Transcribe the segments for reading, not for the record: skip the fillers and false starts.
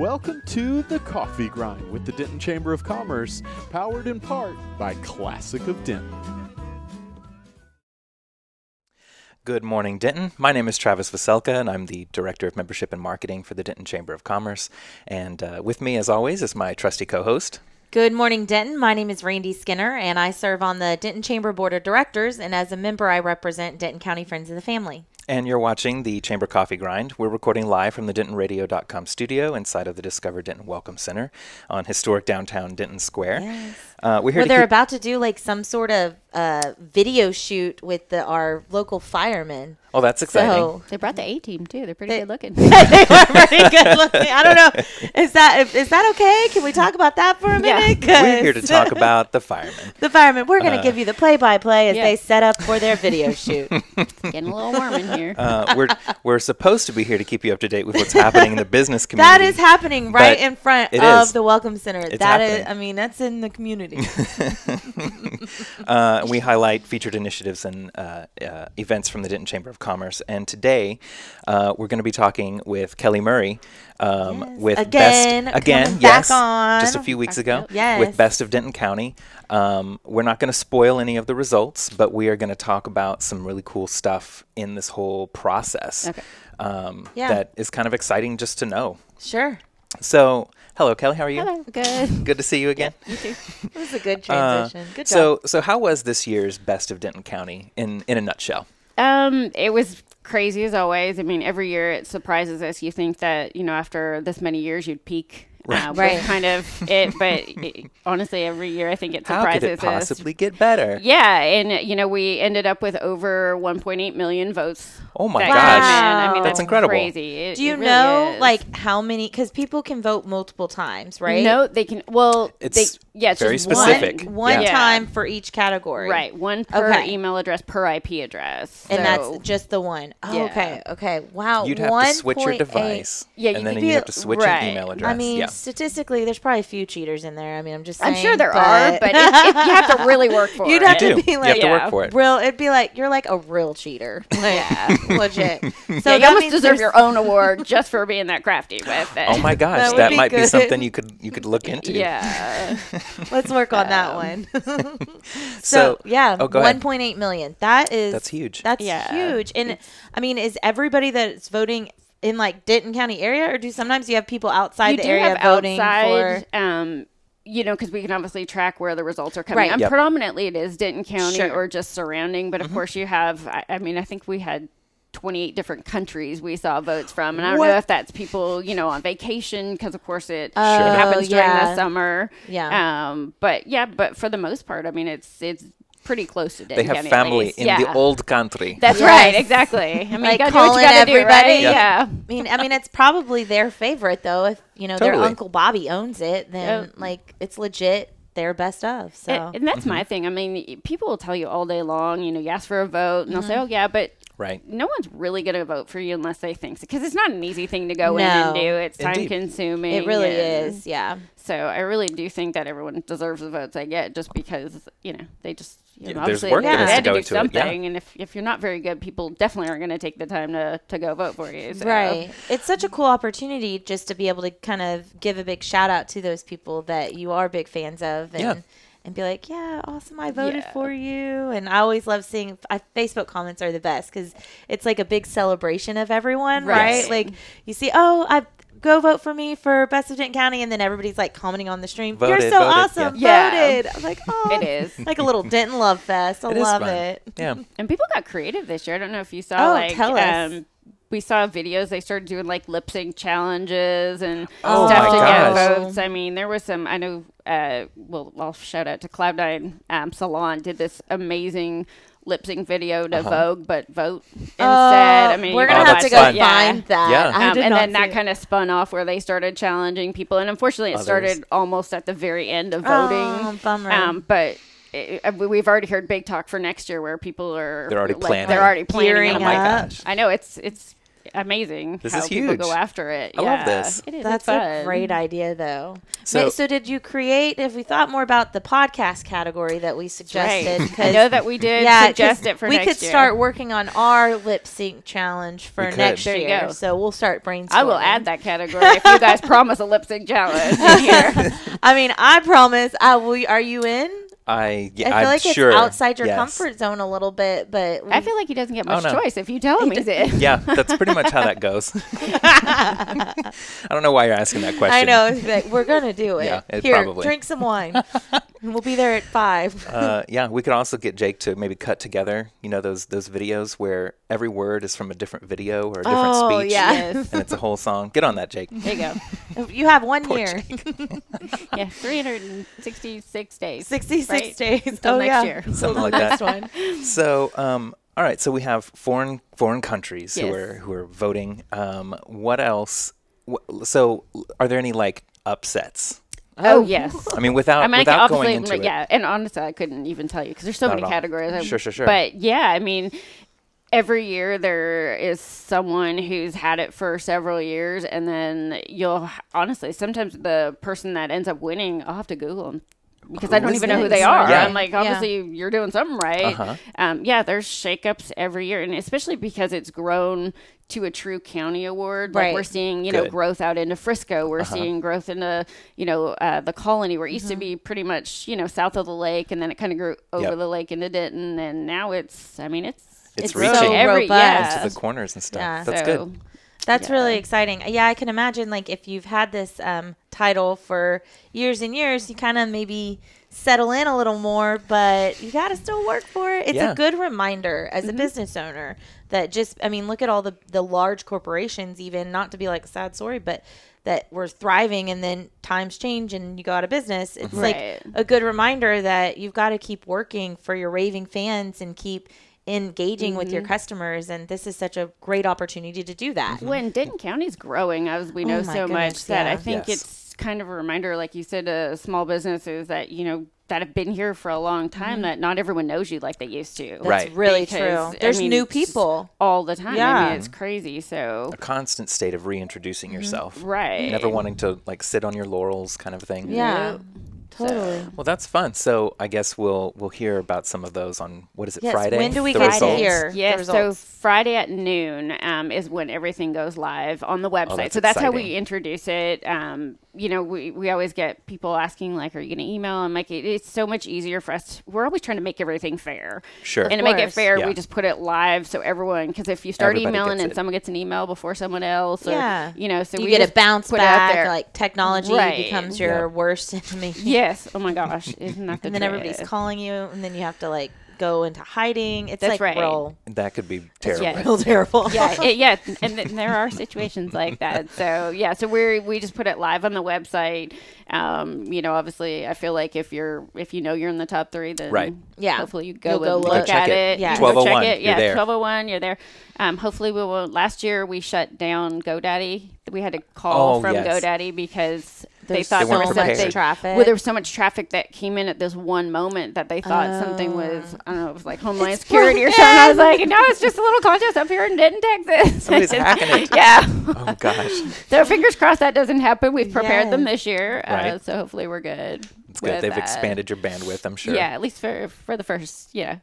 Welcome to The Coffee Grind with the Denton Chamber of Commerce, powered in part by Classic of Denton. Good morning, Denton. My name is Travis Veselka, and I'm the Director of Membership and Marketing for the Denton Chamber of Commerce. And with me, as always, is my trusty co-host. Good morning, Denton. My name is Randy Skinner, and I serve on the Denton Chamber Board of Directors, and as a member, I represent Denton County Friends of the Family. And you're watching the Chamber Coffee Grind. We're recording live from the DentonRadio.com studio inside of the Discover Denton Welcome Center on historic downtown Denton Square. Yes. We're here they're about to do like some sort of video shoot with our local firemen. Oh, that's exciting. So, they brought the A-team, too. They're pretty good looking. They are pretty good looking. I don't know. Is that okay? Can we talk about that for a minute? We're here to talk about the firemen. The firemen. We're going to give you the play-by-play as they set up for their video shoot. It's getting a little warm in here. We're supposed to be here to keep you up to date with what's happening in the business community. That is happening right in front of the Welcome Center. It's that happening. is, I mean, that's in the community. We highlight featured initiatives and events from the Denton Chamber of Commerce. And today, we're going to be talking with Kelly Murray with back on. just a few weeks ago, Yes. with Best of Denton County. We're not going to spoil any of the results, but we are going to talk about some really cool stuff in this whole process that is kind of exciting just to know. Sure. So, hello, Kelly. How are you? Hello. Good. Good to see you again. You too. It was a good transition. Good job. So how was this year's Best of Denton County in a nutshell? It was crazy as always. I mean, every year it surprises us. You think that, after this many years you'd peak. Right. Kind of it, but honestly, every year I think it surprises us. How could it possibly get better? Yeah, and we ended up with over 1.8 million votes. Oh my gosh! I mean, that's incredible. Crazy. Do you really know is. like how many? Because people can vote multiple times, right? No, they can. Well, it's it's very just specific. One time for each category. Right, one per email address per IP address, and that's just the one. Oh, Yeah. Okay. Wow. You'd have to switch your device, and then you have to switch your email address. I mean, statistically, there's probably a few cheaters in there. I mean, I'm just saying. I'm sure there are, but you have to really work for it. You'd have to be like, you have to work for it. Real. It'd be like you're like a real cheater. Yeah, legit. So you almost deserve your own award just for being that crafty with it. Oh my gosh, that might be something you could look into. Yeah, let's work on that one. So yeah, go ahead. 1.8 million. That's huge. That's huge. And I mean, is everybody that's voting in like Denton County area, or do sometimes you have people outside the area voting for? Because we can obviously track where the results are coming. Right. Predominantly it is Denton County or just surrounding, but of course you have. I mean, I think we had 28 different countries we saw votes from, and I don't know if that's people on vacation, because of course it happens during the summer. But for the most part, I mean, it's pretty close to Denton County. They have family in the old country. That's right, exactly. I mean, like you gotta do what you gotta do, right? Yeah. I mean, it's probably their favorite though. If their Uncle Bobby owns it, then like it's legit. Their best of. So and that's my thing. I mean, people will tell you all day long. You ask for a vote, and they'll say, "Oh yeah," but no one's really going to vote for you unless they think so, because it's not an easy thing to go in and do. It's time consuming. It really is. Yeah. So I really do think that everyone deserves the votes they get, just because they just there's obviously work that has they to had to go do into it. something. And if you're not very good, people definitely aren't going to take the time to go vote for you. So. Right. It's such a cool opportunity just to be able to kind of give a big shout out to those people that you are big fans of, and be like, yeah, awesome, I voted for you. And I always love seeing Facebook comments are the best, because it's like a big celebration of everyone, right? Like you see, go vote for me for Best of Denton County, and then everybody's like commenting on the stream. You're so awesome. Voted. I was like, oh, it is like a little Denton love fest. I love it. Yeah. And people got creative this year. I don't know if you saw. Tell us. We saw videos. They started doing like lip sync challenges and stuff to get gosh. votes. I mean, there was some. I know. I'll shout out to Cloud9 Salon did this amazing lip sync video to Vogue, but vote instead. I mean, we're gonna have to go find that. Yeah. And then that kind of spun off where they started challenging people, and unfortunately, it started almost at the very end of voting. Oh, bummer. But. We've already heard big talk for next year, where people are they're already planning. They're already planning. Gearing Oh my up. gosh! I know it's amazing this how is people huge. go after it. I love this. It is. That's a great idea, though. So did you create, if we thought more about the podcast category that we suggested? Right. I know that we did suggest it for next year. We could start working on our lip sync challenge for next year. There you go. So we'll start brainstorming. I will add that category if you guys promise a lip sync challenge in here. I mean, I promise. I will. Are you in? I feel like it's outside your comfort zone a little bit, but I feel like he doesn't get much choice if you tell him he's in. Yeah, that's pretty much how that goes. I don't know why you're asking that question. I know. Like, we're going to do it. Yeah, Here, probably. drink some wine. We'll be there at 5. Yeah, we could also get Jake to maybe cut together, those videos where every word is from a different video or a different speech. Yes. And it's a whole song. Get on that, Jake. There you go. You have 1 year. Yeah, 366 days. 66 right? days. Until next year. Something like that. So, all right. So we have foreign countries who are voting. What else? So, are there any like upsets? Oh yes. I mean, without going into it. Yeah, and honestly, I couldn't even tell you because there's so many categories. Sure. But yeah, I mean, every year there is someone who's had it for several years, and then honestly, sometimes the person that ends up winning, I'll have to Google them. Because I don't even know who they are. Yeah. I'm like, obviously, you're doing something right. There's shakeups every year, and especially because it's grown to a true county award. Like we're seeing, growth out into Frisco. We're seeing growth into, the Colony, where it used to be pretty much, south of the lake, and then it kind of grew over the lake into Denton, and now it's reaching so into the corners and stuff. Yeah. That's good. That's really exciting. Yeah, I can imagine, like, if you've had this title for years and years, you kind of maybe settle in a little more, but you got to still work for it. It's a good reminder as a business owner that look at all the large corporations, even, not to be like a sad story, but that we're thriving and then times change and you go out of business. It's like a good reminder that you've got to keep working for your raving fans and keep engaging with your customers, and this is such a great opportunity to do that. When Denton County's growing, as we know much, that I think it's kind of a reminder, like you said, small businesses that that have been here for a long time, that not everyone knows you like they used to. That's really true. There's new people all the time. Yeah. I mean, it's crazy. So a constant state of reintroducing yourself, right? Never wanting to like sit on your laurels, kind of thing. Yeah. Totally. Well, that's fun. So I guess we'll hear about some of those on, what is it, Friday? When do we get to hear the results? So Friday at noon is when everything goes live on the website. So that's exciting. How we introduce it. We always get people asking, like, are you going to email? And like, it's so much easier for us. We're always trying to make everything fair. Sure. And to make it fair, we just put it live so everyone, because if you start emailing and someone gets an email before someone else, so you we get a bounce back, like technology becomes your worst enemy. Yes. Oh my gosh. Isn't that the And then everybody's calling you, and then you have to like go into hiding. It's real. That could be terrible. Yeah, real terrible. And there are situations like that. So so we just put it live on the website. Obviously, I feel like if you're in the top 3, then hopefully you go look at it. Yeah, 1201. Yeah, 1201. You're there. Hopefully we will. Last year we shut down GoDaddy. We had to call from GoDaddy because they thought there was so much traffic. Well, there was so much traffic that came in at this one moment that they thought something was, I don't know, it was like Homeland Security or something. I was like, no, it's just a little contest up here in Denton, Texas. Somebody's hacking it. Yeah. Oh, gosh. So fingers crossed that doesn't happen. We've prepared them this year. So hopefully we're good. It's good. They've expanded your bandwidth, I'm sure. Yeah, at least for the first day.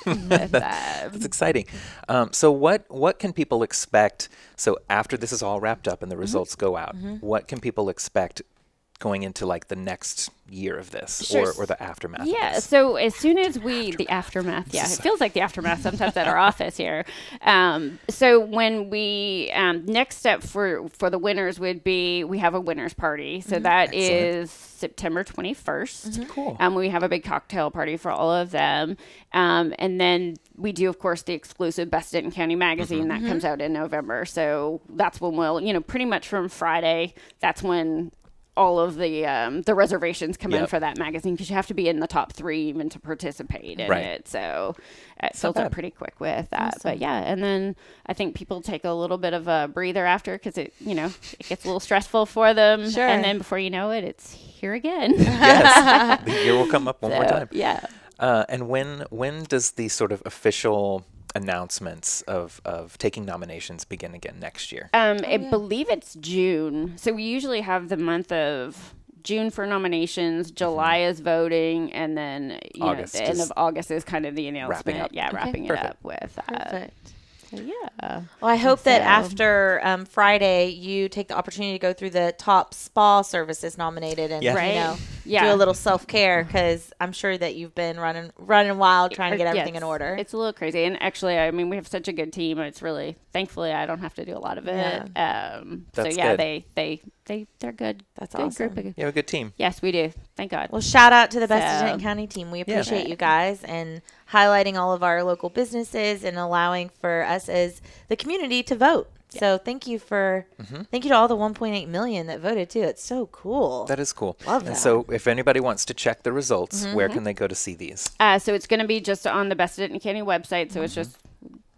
That's exciting. So what can people expect? So after this is all wrapped up and the results go out, what can people expect going into like the next year of this or the aftermath? Yeah. So as soon as the aftermath, it feels like the aftermath sometimes at our office here. So when we, next step for the winners would be, we have a winners party. So that is September 21st. Cool. We have a big cocktail party for all of them. And then we do, of course, the exclusive Best Denton County magazine that comes out in November. So that's when we'll, pretty much from Friday, that's when all of the reservations come in for that magazine, because you have to be in the top 3 even to participate in it. So it fills up pretty quick with that. Awesome. But and then I think people take a little bit of a breather after, because it gets a little stressful for them. Sure. And then before you know it, it's here again. Yes, the year will come up one more time. Yeah. And when does the sort of official announcements of taking nominations begin again next year? I believe it's June. So we usually have the month of June for nominations, July is voting, and then the end of August is kind of the announcement. Wrapping it up with Perfect. Yeah. Well, I hope that after Friday, you take the opportunity to go through the top spa services nominated and do a little self-care, because I'm sure that you've been running wild trying to get everything in order. It's a little crazy. And actually, I mean, we have such a good team. It's really, thankfully, I don't have to do a lot of it. That's good. They're good. That's good awesome. Group. You have a good team. Yes, we do. Thank God. Well, shout out to the Best of Denton County team. We appreciate you guys and highlighting all of our local businesses and allowing for us as the community to vote. Yeah. So thank you to all the 1.8 million that voted too. It's so cool. That is cool. Love that. And so if anybody wants to check the results, where can they go to see these? So it's going to be just on the Best of Denton County website. So it's just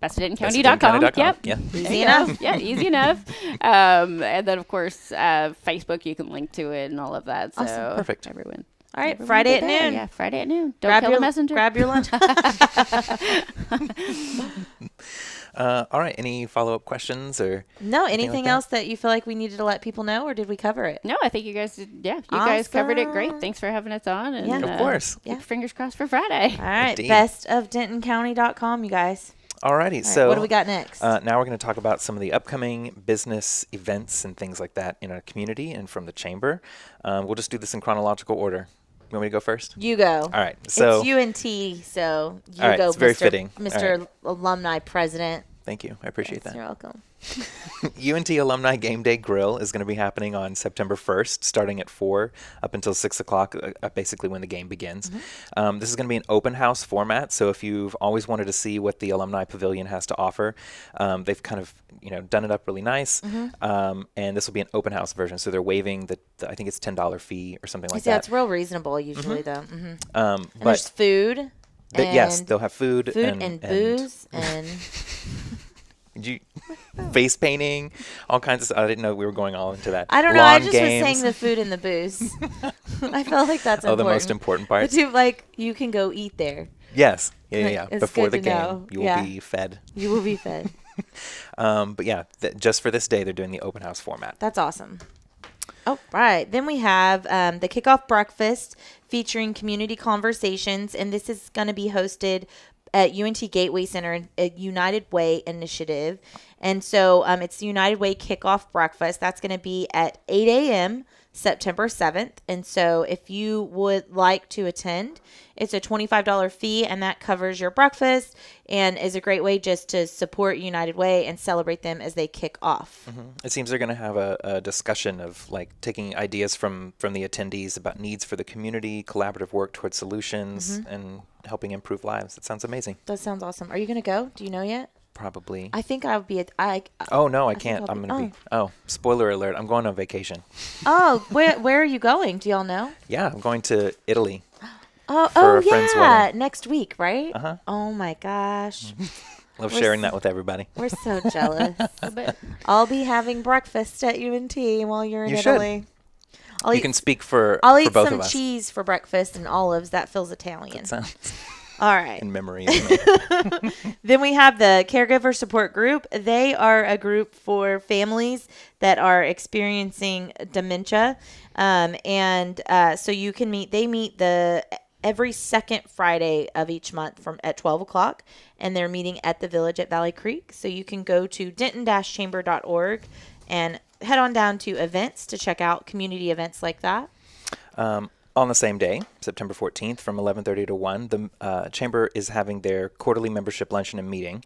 bestofdentoncounty.com. Yep. Yeah. Easy enough. Yeah, easy enough. And then, of course, Facebook, you can link to it and all of that. So awesome. Perfect. Everyone. All right, Friday at noon. Yeah, Friday at noon. Don't kill a messenger. Grab your lunch. All right. Any follow-up questions or anything else that you feel like we needed to let people know, or did we cover it? No, I think you guys did. Yeah, you guys covered it great. Thanks for having us on. And, of course. Keep fingers crossed for Friday. All right, Indeed. bestofdentoncounty.com, you guys. Alrighty, so what do we got next? Now we're going to talk about some of the upcoming business events and things like that in our community and from the chamber. We'll just do this in chronological order. You want me to go first? You go. All right. So it's UNT, so you go, it's very fitting. Mr. Alumni President. Thank you. I appreciate that. You're welcome. UNT Alumni Game Day Grill is going to be happening on September 1st, starting at 4 up until 6 o'clock, basically when the game begins. This is going to be an open house format, so if you've always wanted to see what the Alumni Pavilion has to offer, they've kind of done it up really nice, and this will be an open house version, so they're waiving the I think it's $10 fee or something like that. Yeah, it's real reasonable usually, though. But there's food. Yes, they'll have food and booze and face painting, all kinds of stuff. I didn't know we were going all into that. I don't know. Lawn I just games. was saying the food and the booze. I felt like that's important. The most important part. You can go eat there. Yes. Yeah. Before the game, know. you will be fed. You will be fed. But yeah, just for this day, they're doing the open house format. That's awesome. Oh, right. Then we have the kickoff breakfast featuring community conversations, and this is going to be hosted at UNT Gateway Center, a United Way initiative. And so it's the United Way kickoff breakfast. That's going to be at 8 a.m. September 7th. And so if you would like to attend, it's a $25 fee, and that covers your breakfast and is a great way just to support United Way and celebrate them as they kick off. It seems they're going to have a discussion of taking ideas from the attendees about needs for the community, collaborative work towards solutions, and helping improve lives. That sounds amazing. That sounds awesome. Are you going to go? Do you know yet? Probably. I think I would be. Oh no, I can't. I'm gonna be. Oh, spoiler alert! I'm going on vacation. Oh, where are you going? Do y'all know? Yeah, I'm going to Italy. For a friend's wedding. Next week, right? Oh my gosh. Love sharing that with everybody. We're so jealous. I'll be having breakfast at UNT while you're in Italy. You can speak for I'll for eat both some of us. cheese for breakfast and olives. That feels Italian. That sounds all right. In memory of me. Then we have the Caregiver Support Group. They are a group for families that are experiencing dementia. So you can meet, they meet every second Friday of each month at 12 o'clock, and they're meeting at the Village at Valley Creek. So you can go to denton-chamber.org and head on down to events to check out community events like that. On the same day, September 14th, from 11:30 to 1, the Chamber is having their quarterly membership luncheon and meeting.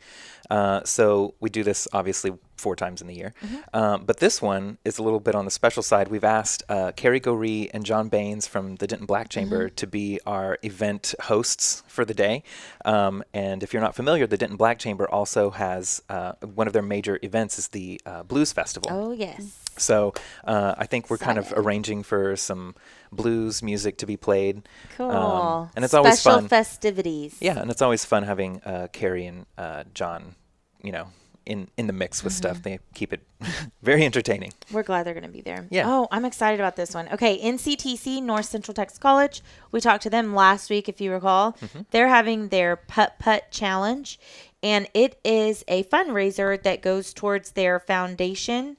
So we do this, obviously, 4 times in the year. But this one is a little bit on the special side. We've asked Carrie Goree and John Baines from the Denton Black Chamber to be our event hosts for the day. And if you're not familiar, the Denton Black Chamber also has one of their major events is the Blues Festival. Oh, yes. So I think we're kind of arranging for some blues music to be played. Cool. And it's always fun. Special festivities. Yeah, and it's always fun having Carrie and John, in the mix with stuff. They keep it very entertaining. We're glad they're going to be there. Yeah. Oh, I'm excited about this one. Okay, NCTC, North Central Texas College. We talked to them last week, if you recall. They're having their putt-putt challenge. And it is a fundraiser that goes towards their foundation.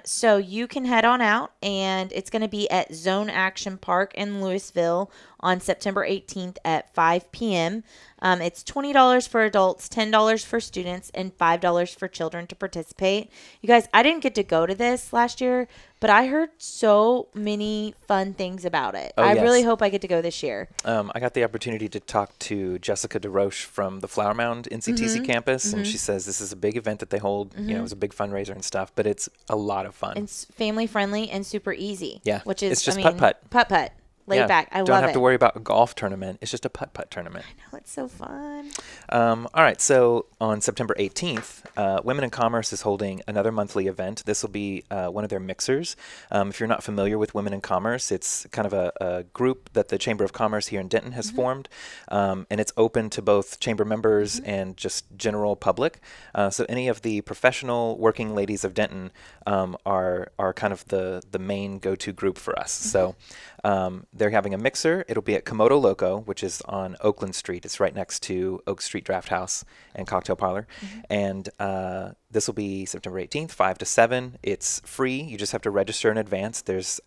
So you can head on out, and it's going to be at Zone Action Park in Louisville on September 18th at 5 p.m. It's $20 for adults, $10 for students, and $5 for children to participate. You guys, I didn't get to go to this last year, but I heard so many fun things about it. I really hope I get to go this year. I got the opportunity to talk to Jessica DeRoche from the Flower Mound NCTC campus, and she says this is a big event that they hold. You know, it's a big fundraiser and stuff, but it's a lot of fun. It's family friendly and super easy. Yeah, which is it's just putt-putt. Putt-putt. Laid back. I love it. Don't have to worry about a golf tournament. It's just a putt-putt tournament. I know. It's so fun. All right. So on September 18th, Women in Commerce is holding another monthly event. This will be one of their mixers. If you're not familiar with Women in Commerce, it's kind of a group that the Chamber of Commerce here in Denton has formed, and it's open to both chamber members and just general public. So any of the professional working ladies of Denton are kind of the main go-to group for us. So they're having a mixer. It'll be at Komodo Loco, which is on Oakland Street. It's right next to Oak Street Draft House and Cocktail Parlor. And this will be September 18th, 5 to 7. It's free. You just have to register in advance. There's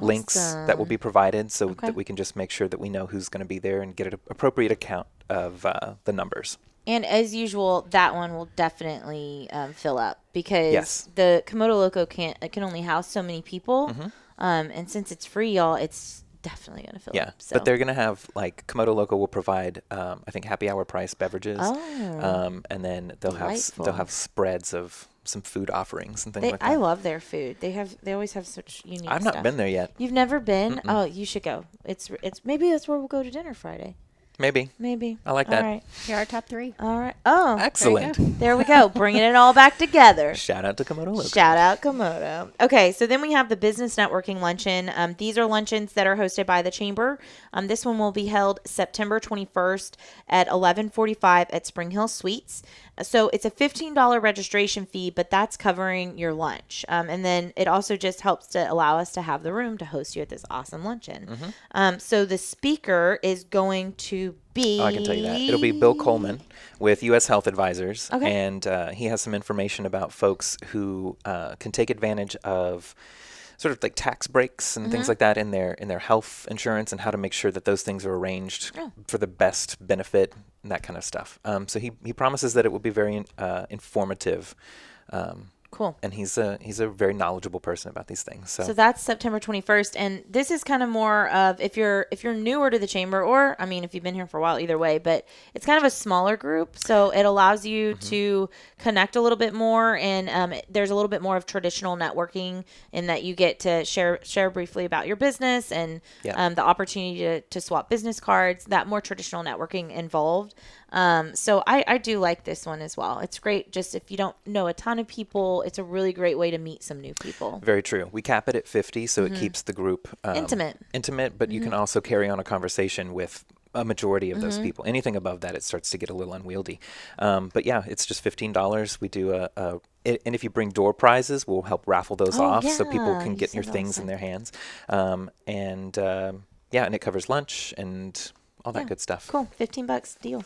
links that will be provided so that we can just make sure that we know who's going to be there and get an appropriate account of the numbers. And as usual, that one will definitely fill up because the Komodo Loco can only house so many people. And since it's free, y'all, it's definitely going to fill up. So. But they're going to have, like, Komodo Loco will provide, I think, happy hour price beverages. And then they'll have spreads of some food offerings and things like that. I love their food. They always have such unique stuff. I've not been there yet. You've never been? Oh, you should go. It's maybe that's where we'll go to dinner Friday. Maybe. I like that. All right. Here are our top 3. All right. Oh, excellent. There we go. Bringing it all back together. Shout out to Komodo Loco. Shout out Komodo. Okay, so then we have the Business Networking Luncheon. These are luncheons that are hosted by the Chamber. This one will be held September 21st at 11:45 at Spring Hill Suites. So it's a $15 registration fee, but that's covering your lunch. And then it also just helps to allow us to have the room to host you at this awesome luncheon. So the speaker is going to be... Oh, I can tell you that. It'll be Bill Coleman with U.S. Health Advisors. And he has some information about folks who can take advantage of sort of like tax breaks and things like that in their health insurance and how to make sure that those things are arranged for the best benefit and that kind of stuff. So he promises that it will be very informative. Cool. And he's a very knowledgeable person about these things. So that's September 21st, and this is kind of more of if you're newer to the Chamber, or I mean if you've been here for a while, either way. But it's kind of a smaller group, so it allows you to connect a little bit more, and there's a little bit more of traditional networking in that you get to share briefly about your business and the opportunity to swap business cards. That more traditional networking involved. So I do like this one as well. It's great. Just if you don't know a ton of people, it's a really great way to meet some new people. Very true. We cap it at 50, so it keeps the group intimate, but you can also carry on a conversation with a majority of those people. Anything above that, it starts to get a little unwieldy. But yeah, it's just $15. We do and if you bring door prizes, we'll help raffle those off so people can get your things in their hands. And it covers lunch and all that good stuff. Cool. $15 deal.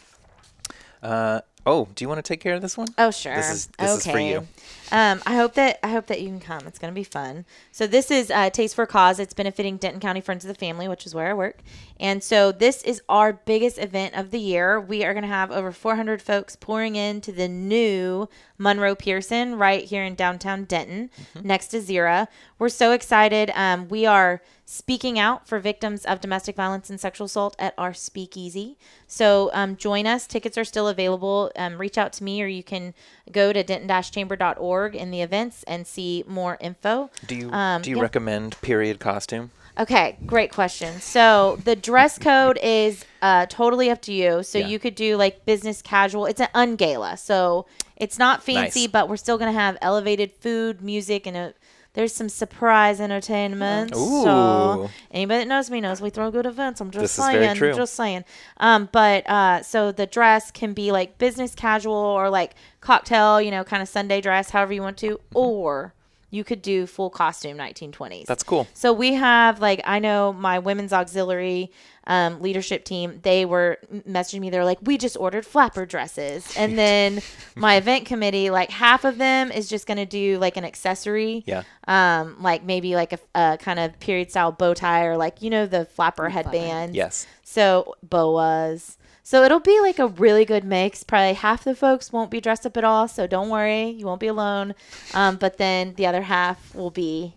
Do you want to take care of this one? Oh, sure. This is for you. I hope that you can come. It's going to be fun. So this is Taste for a Cause. It's benefiting Denton County Friends of the Family, which is where I work. And so this is our biggest event of the year. We are going to have over 400 folks pouring into the new Monroe Pearson right here in downtown Denton, next to Zira. We're so excited. We are speaking out for victims of domestic violence and sexual assault at our speakeasy. So join us. Tickets are still available. Reach out to me, or you can go to denton-chamber.org in the events and see more info. Do you recommend period costume? Okay, great question. So the dress code is totally up to you. So you could do like business casual. It's an ungala, so it's not fancy, but we're still going to have elevated food, music, and there's some surprise entertainment. So anybody that knows me knows we throw good events. I'm just saying. This is very true. Just saying. So the dress can be like business casual or like cocktail, kind of Sunday dress, however you want to, or you could do full costume 1920s. That's cool. So we have, like, I know my women's auxiliary leadership team, they were messaging me. They're like, we just ordered flapper dresses. And then my event committee, like half of them is just going to do like an accessory. Yeah. Like maybe like a kind of period style bow tie, or like, the flapper headband. Yes. So boas. So it'll be like a really good mix. Probably half the folks won't be dressed up at all. So don't worry, you won't be alone. But then the other half will be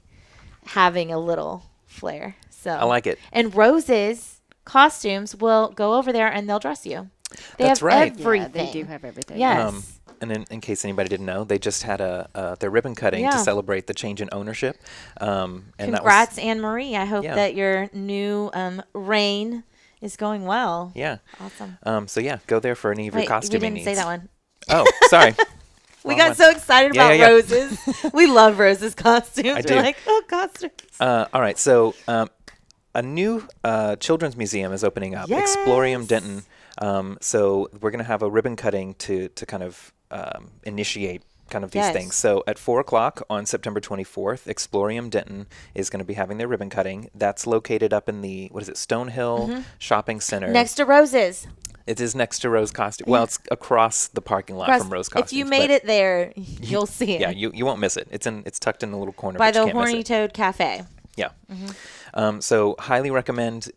having a little flair. So I like it. And Rose's costumes will go over there and they'll dress you. That's right. Everything. Yeah, they do have everything. Yes. And in case anybody didn't know, they just had their ribbon cutting to celebrate the change in ownership. And congrats, Anne Marie. I hope that your new reign is going well. Yeah. Awesome. So go there for any of your costuming needs. We didn't say that one. Oh, sorry. We got so excited about Rose's. We love Rose's costumes. We're like, oh, costumes. All right. So a new children's museum is opening up, Explorium Denton. So we're going to have a ribbon cutting to kind of initiate kind of these things. So at 4 o'clock on September 24th, Explorium Denton is going to be having their ribbon cutting. That's located up in the, Stonehill Shopping Center. Next to Rose's. It is next to Rose Costume. Well, it's across the parking lot from Rose Costumes. If you made it there, you'll see it. Yeah, you won't miss it. It's tucked in a little corner by the Horny Toad Cafe. Yeah. So highly recommend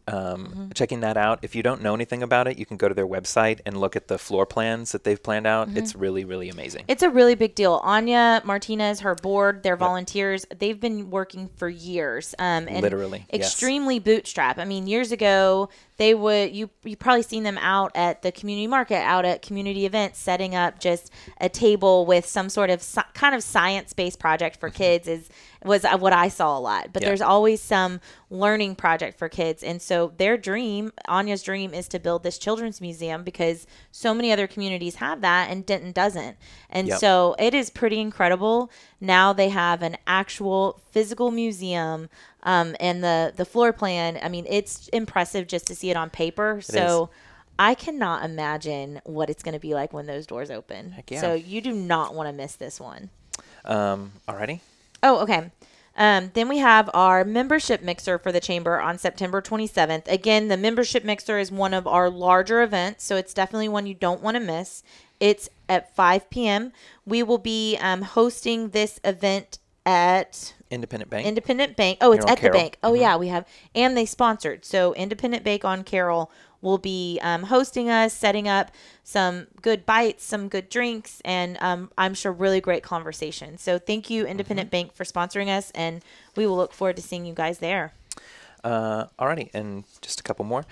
checking that out. If you don't know anything about it, you can go to their website and look at the floor plans that they've planned out. It's really, really amazing. It's a really big deal. Anya Martinez, her board, their volunteers, they've been working for years. And literally. Extremely bootstrap. I mean, years ago, they would, you probably seen them out at the community market, out at community events, setting up just a table with some sort of kind of science-based project for kids was what I saw a lot. But there's always some learning project for kids. And so their dream, Anya's dream, is to build this children's museum because so many other communities have that and Denton doesn't. And so it is pretty incredible. Now they have an actual physical museum. And the floor plan, I mean, it's impressive just to see it on paper. So I cannot imagine what it's going to be like when those doors open. Heck yeah. So you do not want to miss this one. Alrighty. Oh, okay. Then we have our membership mixer for the chamber on September 27th. Again, the membership mixer is one of our larger events, so it's definitely one you don't want to miss. It's at 5 p.m. We will be hosting this event at Independent Bank. Oh, it's at Carroll. the bank. Oh, yeah, we have. And they sponsored. So Independent Bank on Carroll will be hosting us, setting up some good bites, some good drinks, and I'm sure really great conversation. So thank you, Independent Bank, for sponsoring us, and we will look forward to seeing you guys there. Alrighty, and just a couple more.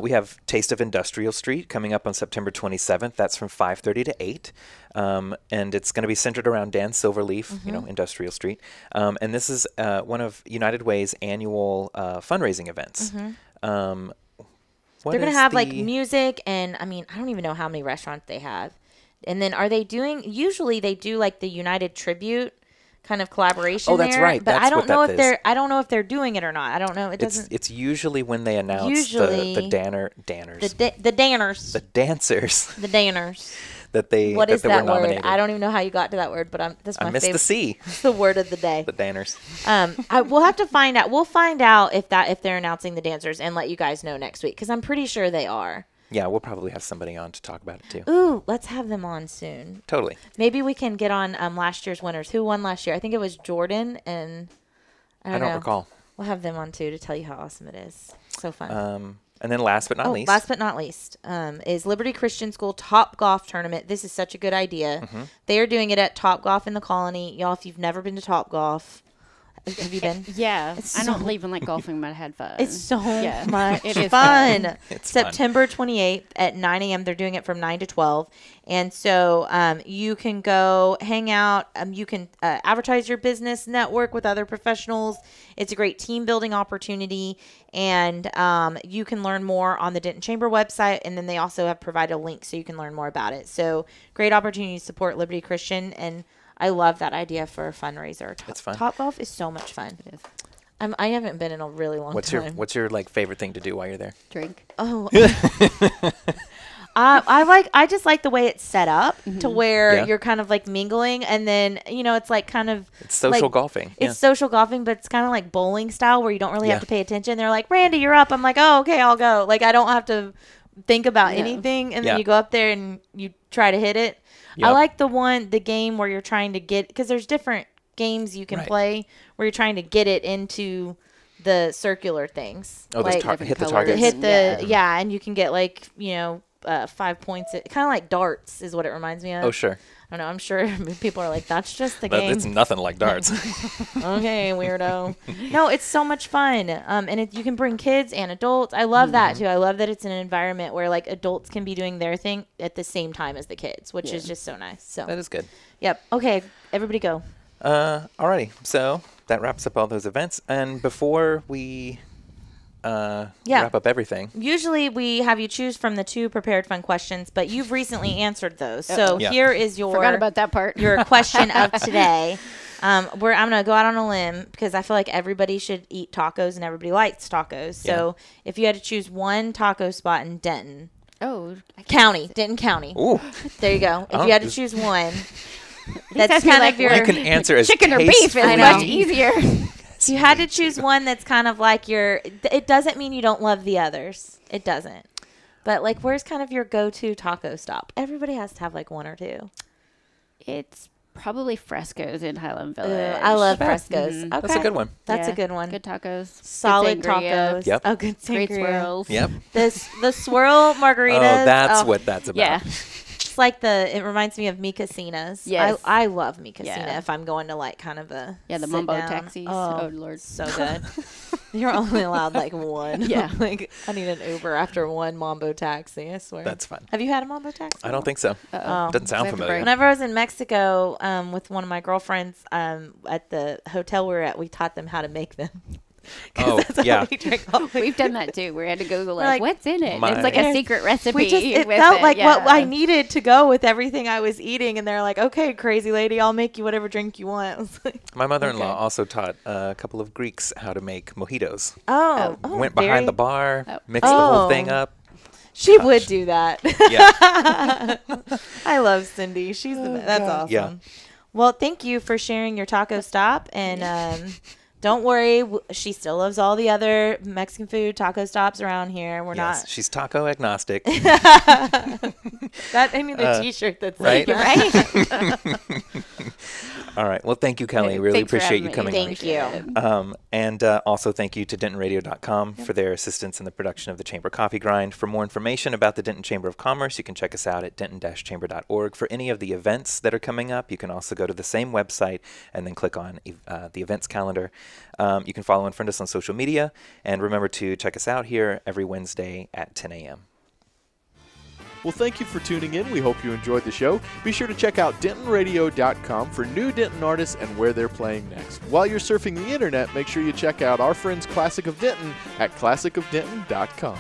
We have Taste of Industrial Street coming up on September 27th. That's from 5:30 to 8, and it's going to be centered around Dan Silverleaf, Industrial Street. And this is one of United Way's annual fundraising events. They're going to have like music, and I mean, I don't even know how many restaurants they have. And then usually they do like the United Tribute kind of collaboration. Oh, that's there, right. But that's I don't know if I don't know if they're doing it or not. I don't know. It's usually when they announce the Danners. The Danners. The dancers. The Danners. What is that word? Nominated. I don't even know how you got to that word, but that's my favorite. I missed the C. It's the word of the day. The Danners. We'll have to find out. We'll find out if they're announcing the dancers and let you guys know next week because I'm pretty sure they are. Yeah, we'll probably have somebody on to talk about it too. Ooh, let's have them on soon. Totally. Maybe we can get on last year's winners. Who won last year? I think it was Jordan and I don't know. Recall. We'll have them on too to tell you how awesome it is. So fun. And then last but not least. Last but not least is Liberty Christian School Top Golf Tournament. This is such a good idea. They are doing it at Top Golf in the Colony. Y'all, if you've never been to Top Golf, have you been? Yeah. I don't believe in like golfing, but I had fun. It's so much it is fun. It's September 28th at 9 a.m. They're doing it from 9 to 12. And so you can go hang out. You can advertise your business, network with other professionals. It's a great team building opportunity. And you can learn more on the Denton Chamber website. And then they also have provided a link so you can learn more about it. So great opportunity to support Liberty Christian. And I love that idea for a fundraiser. It's fun. Top Golf is so much fun. It is. I haven't been in a really long time. What's your favorite thing to do while you're there? Drink. Oh, I just like the way it's set up to where you're kind of like mingling, and then it's like kind of it's social golfing. It's social golfing, but it's kind of like bowling style where you don't really have to pay attention. They're like, Randy, you're up. I'm like, oh, okay, I'll go. Like I don't have to think about anything, and then you go up there and you try to hit it. I like the game where you're trying to get, because there's different games you can play where you're trying to get it into the circular things. Oh, like, hit the targets. Hit the and you can get like 5 points. Kind of like darts is what it reminds me of. Oh, sure. I don't know. I'm sure people are like, that's just the game. It's nothing like darts. Okay, weirdo. No, it's so much fun. And you can bring kids and adults. I love that too. I love that it's an environment where like adults can be doing their thing at the same time as the kids, which is just so nice. So that is good. Yep. Okay, everybody go. Alrighty. So that wraps up all those events. And before we wrap up everything. Usually we have you choose from the 2 prepared fun questions, but you've recently answered those. So here is your forgot about that part. Your question of today. I'm gonna go out on a limb because I feel like everybody should eat tacos and everybody likes tacos. So if you had to choose one taco spot in Denton, Denton County. Ooh. There you go. If you had to choose one, that's kind of your. You can answer as chicken or beef is much easier. If you had to choose one that's kind of like it doesn't mean you don't love the others. It doesn't. But like, where's kind of your go-to taco stop? Everybody has to have like 1 or 2. It's probably Fresco's in Highland Village. I love Fresco's. Mm-hmm. Okay. That's a good one. That's a good one. Good tacos. Solid good tacos. Yep. Oh, good sangria. Great swirls. Yep. The swirl margaritas. Oh, that's what that's about. Yeah. It's like it reminds me of Mi Casinas. Yes. I love Mi Casina if I'm going to like kind of a the Mambo down. taxis. Oh, Lord. so good. You're only allowed like 1. Yeah. Like I need an Uber after 1 Mambo taxi, I swear. That's fun. Have you had a Mambo taxi? I don't think so. Doesn't sound familiar. Whenever I was in Mexico with one of my girlfriends at the hotel we were at, we taught them how to make them. Oh, yeah. We've done that too. We had to Google like what's in it. It's like a secret recipe. It felt like what I needed to go with everything I was eating, and they're like, "Okay, crazy lady, I'll make you whatever drink you want." I was like, my mother-in-law also taught a couple of Greeks how to make mojitos. Went very... behind the bar, mixed the whole thing up. She would do that. Yeah. I love Cindy. She's the best. That's awesome. Yeah. Well, thank you for sharing your taco stop, and don't worry, she still loves all the other Mexican food taco stops around here. We're not. She's taco agnostic. I need a T-shirt that's right. Like that. Right. All right. Well, thank you, Kelly. Really appreciate you coming. Thank you. And also thank you to DentonRadio.com for their assistance in the production of the Chamber Coffee Grind. For more information about the Denton Chamber of Commerce, you can check us out at denton-chamber.org. For any of the events that are coming up, you can also go to the same website and then click on the events calendar. You can follow and friend us on social media. And remember to check us out here every Wednesday at 10 a.m. Well, thank you for tuning in. We hope you enjoyed the show. Be sure to check out DentonRadio.com for new Denton artists and where they're playing next. While you're surfing the internet, make sure you check out our friends Classic of Denton at ClassicofDenton.com.